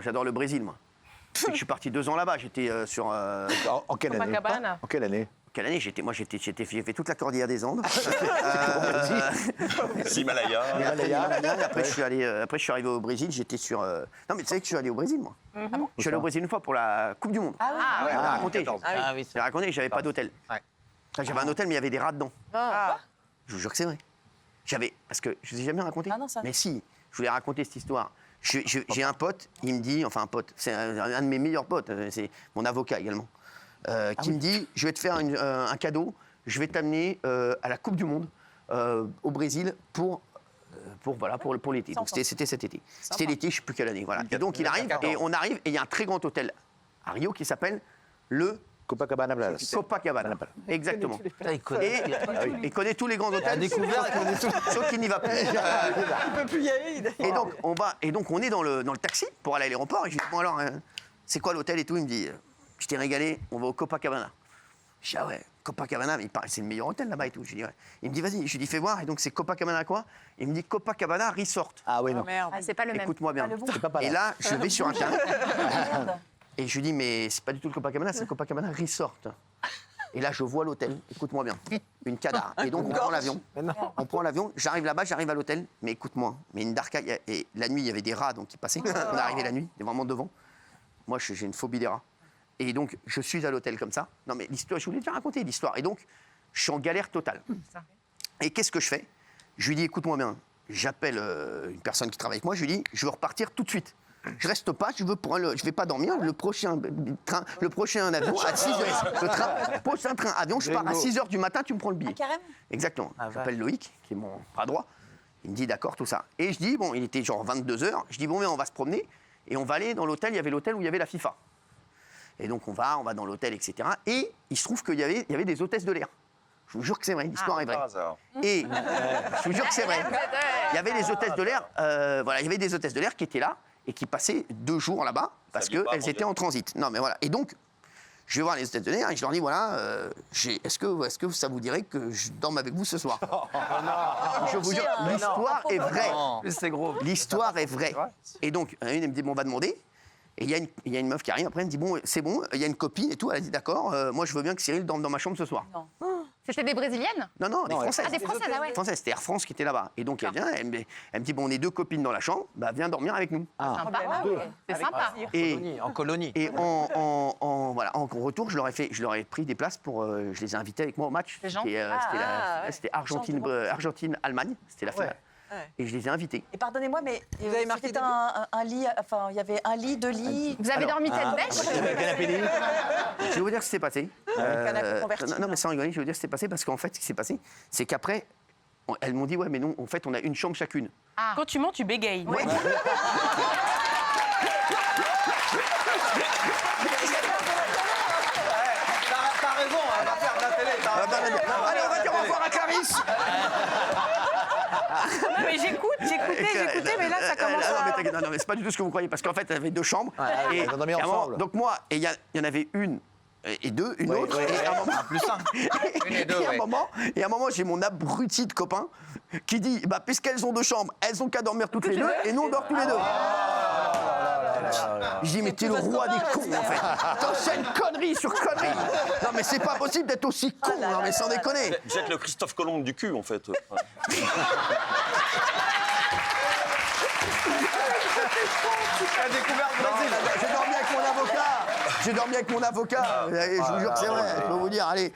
j'adore le Brésil, moi. Je suis parti 2 ans là-bas, j'étais sur... En quelle année? Copacabana. En quelle année? Quelle année j'ai fait toute la cordillère des Andes. L'Himalaya. Et après, je suis arrivé au Brésil, j'étais sur... Non, mais tu sais que je suis allé au Brésil, moi. Je suis allé au Brésil une fois pour la Coupe du Monde. Ah oui. Je l'ai raconté. Ah oui, J'ai raconté, j'avais pas d'hôtel. Ouais. Enfin, j'avais un hôtel, mais il y avait des rats dedans. Je vous jure que c'est vrai. Parce que je ne vous ai jamais raconté. Ah non, ça. Mais si, je voulais raconter cette histoire. J'ai un pote, il me dit, enfin un pote, c'est un de mes meilleurs potes, c'est mon avocat également, qui me dit, je vais te faire un cadeau, je vais t'amener à la Coupe du Monde au Brésil pour l'été. Donc c'était cet été. C'était l'été, je ne sais plus quelle année. Voilà. Et donc il arrive, et on arrive, et il y a un très grand hôtel à Rio qui s'appelle le Copacabana Palace. Copacabana. Exactement. Putain, il connaît. Il connaît tous les grands hôtels. Il a découvert, il connaît tout. Sauf qu'il n'y va plus. Il peut plus y aller. Et donc on est dans le taxi pour aller à l'aéroport. Et je lui dis, bon alors, c'est quoi l'hôtel et tout? Il me dit, je t'ai régalé, on va au Copacabana. Je dis, ah ouais, Copacabana, mais il paraît que c'est le meilleur hôtel là-bas et tout. Je dis, ouais. Il me dit, vas-y, je lui dis, fais voir. Et donc c'est Copacabana quoi? Il me dit, Copacabana Resort. Ah oui, non. Merde. Ah, c'est pas le même. Écoute-moi bien. C'est pas Et là, je vais sur Internet. Merde. Et je lui dis, mais c'est pas du tout le Copacabana, c'est le Copacabana Resort. Et là, je vois l'hôtel, écoute-moi bien, une cadar. Et donc, on prend l'avion. On prend l'avion, j'arrive là-bas, j'arrive à l'hôtel, mais écoute-moi, mais une darka, et la nuit, il y avait des rats donc, qui passaient. On est arrivé la nuit, vraiment devant. Moi, j'ai une phobie des rats. Et donc, je suis à l'hôtel comme ça. Non, mais l'histoire, je voulais déjà raconter l'histoire. Et donc, je suis en galère totale. Et qu'est-ce que je fais? Je lui dis, écoute-moi bien, j'appelle une personne qui travaille avec moi, je lui dis, je veux repartir tout de suite. Je reste pas, je vais pas dormir. Le prochain avion à 6 heures. Le prochain train avion, je pars à 6 heures du matin, tu me prends le billet. Ah, carrément. Exactement. J'appelle Loïc, qui est mon bras droit. Il me dit d'accord, tout ça. Et je dis, bon, il était genre 22 heures. Je dis, bon, mais on va se promener. Et on va aller dans l'hôtel. Il y avait l'hôtel où il y avait la FIFA. Et donc on va dans l'hôtel, etc. Et il se trouve qu'il y avait des hôtesses de l'air. Je vous jure que c'est vrai, l'histoire est vraie. Et je vous jure que c'est vrai. Il y avait des hôtesses de l'air, il y avait des hôtesses de l'air qui étaient là et qui passaient 2 jours là-bas parce qu'elles étaient en transit. Non, mais voilà. Et donc, je vais voir les hôtesses de l'air et je leur dis voilà, est-ce que ça vous dirait que je dorme avec vous ce soir? Je vous jure, l'histoire est vraie. C'est gros. L'histoire est vraie. Et donc, une, elle me dit bon, on va demander. Et il y a une meuf qui arrive, après elle me dit bon, c'est bon, il y a une copine et tout. Elle a dit d'accord, moi je veux bien que Cyril dorme dans ma chambre ce soir. C'était des Brésiliennes? Non, des Françaises. Ah, des Françaises, ah ouais. Françaises, c'était Air France qui était là-bas. Et donc elle vient, elle me dit bon, on est 2 copines dans la chambre, bah viens dormir avec nous. Sympa. C'est sympa. En colonie. Et en retour, je leur ai pris des places pour, je les ai invités avec moi au match. C'est gentil. C'était Argentine-Allemagne, c'était la finale. Et je les ai invités. Et pardonnez-moi, mais Vous avez marqué c'était un lit, enfin, il y avait un lit, 2 lits. Vous avez dormi tête bêche? Je vais vous dire ce qui s'est passé. Canapé convertible. Non, mais sans rigoler, je vais vous dire ce qui s'est passé parce qu'en fait, ce qui s'est passé, c'est qu'après, elles m'ont dit ouais, mais non, en fait, on a une chambre chacune. Quand tu mens, tu bégayes. Oui. T'as raison, on va faire de la télé. Allez, on va dire au revoir à Clarisse. Non, mais j'écoutais, mais là, ça commence Non, mais à... t'inquiète, non, mais c'est pas du tout ce que vous croyez parce qu'en fait, elle avait 2 chambres. Et ils ont dormi à un moment, ensemble. donc moi, et il y en avait une et 2, une autre. Et à un moment, Plus simple. Une et deux, et à un ouais. moment, j'ai mon abruti de copain qui dit bah, puisqu'elles ont 2 chambres, elles ont qu'à dormir toutes les 2 et nous on dort tous les 2. Je dis mais t'es le roi des cons en fait. T'enchaînes connerie sur connerie. Non mais c'est pas possible d'être aussi con. Non mais sans déconner. Vous êtes le Christophe Colomb du cul, en fait. La découverte Brésil. J'ai dormi avec mon avocat. Je vous jure que c'est vrai. Je peux vous dire, allez.